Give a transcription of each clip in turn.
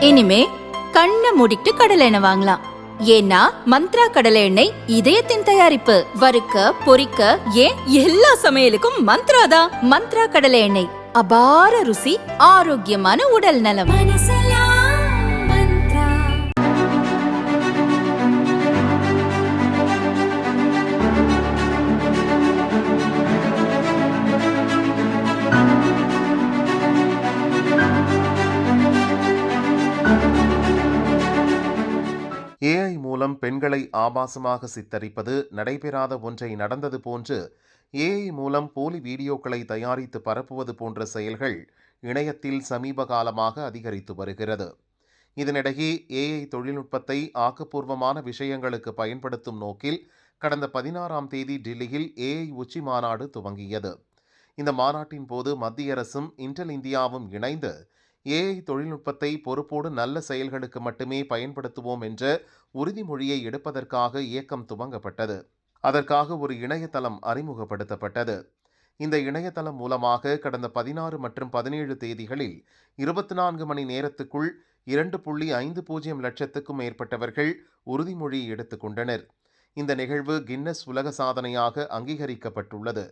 இனிமே கண்ணை மூடிட்டு கடலை எண்ணெய் வாங்கலாம். ஏன்னா மந்த்ரா கடலை எண்ணெய் இதயத்தின் தயாரிப்பு. வறுக்க பொரிக்க ஏன் எல்லா சமையலுக்கும் மந்த்ரா தான். மந்த்ரா கடலை எண்ணெய், அபார ருசி, ஆரோக்கியமான உடல் நலம். ஏஐ மூலம் பெண்களை ஆபாசமாக சித்தரிப்பது நடைபெறாத ஒன்றை நடந்தது போன்று ஏஐ மூலம் போலி வீடியோக்களை தயாரித்து பரப்புவது போன்ற செயல்கள் இணையத்தில் சமீப காலமாக அதிகரித்து வருகிறது. இதனிடையே ஏஐ தொழில்நுட்பத்தை ஆக்கப்பூர்வமான விஷயங்களுக்கு பயன்படுத்தும் நோக்கில் கடந்த 16ஆம் தேதி டில்லியில் ஏஐ உச்சி மாநாடு துவங்கியது. இந்த மாநாட்டின் போது மத்திய அரசும் இன்டெல் இந்தியாவும் இணைந்து ஏஐ தொழில்நுட்பத்தை பொறுப்போடு நல்ல செயல்களுக்கு மட்டுமே பயன்படுத்துவோம் என்ற உறுதிமொழியை எடுப்பதற்காக இயக்கம் துவங்கப்பட்டது. அதற்காக ஒரு இணையதளம் அறிமுகப்படுத்தப்பட்டது. இந்த இணையதளம் மூலமாக கடந்த 16 மற்றும் 17 தேதிகளில் 24 மணி நேரத்துக்குள் 2.50 லட்சத்துக்கும் மேற்பட்டவர்கள் உறுதிமொழி எடுத்துக்கொண்டனர். இந்த நிகழ்வு கின்னஸ் உலக சாதனையாக அங்கீகரிக்கப்பட்டுள்ளது.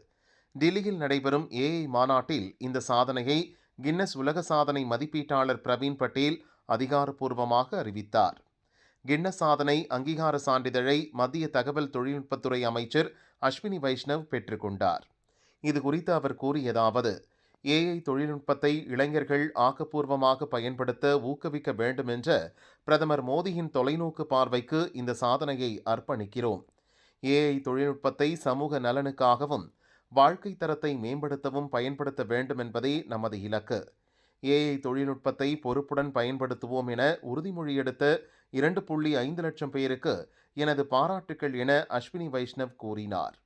டில்லியில் நடைபெறும் ஏஐ மாநாட்டில் இந்த சாதனையை கின்னஸ் உலக சாதனை மதிப்பீட்டாளர் பிரவீன் பட்டேல் அதிகாரப்பூர்வமாக அறிவித்தார். கின்னஸ் சாதனை அங்கீகார சான்றிதழை மத்திய தகவல் தொழில்நுட்பத்துறை அமைச்சர் அஸ்வினி வைஷ்ணவ் பெற்றுக்கொண்டார். இது குறித்து அவர் கூறியதாவது: ஏஐ தொழில்நுட்பத்தை இளைஞர்கள் ஆக்கப்பூர்வமாக பயன்படுத்த ஊக்குவிக்க வேண்டும் என்ற பிரதமர் மோடியின் தொலைநோக்கு பார்வைக்கு இந்த சாதனையை அர்ப்பணிக்கிறோம். ஏஐ தொழில்நுட்பத்தை சமூக நலனுக்காகவும் வாழ்க்கை தரத்தை மேம்படுத்தவும் பயன்படுத்த வேண்டும் என்பதே நமது இலக்கு. ஏஐ தொழில்நுட்பத்தை பொறுப்புடன் பயன்படுத்துவோம் என உறுதிமொழி எடுத்த 2.5 லட்சம் பேருக்கு எனது பாராட்டுக்கள் என அஸ்வினி வைஷ்ணவ் கூறினார்.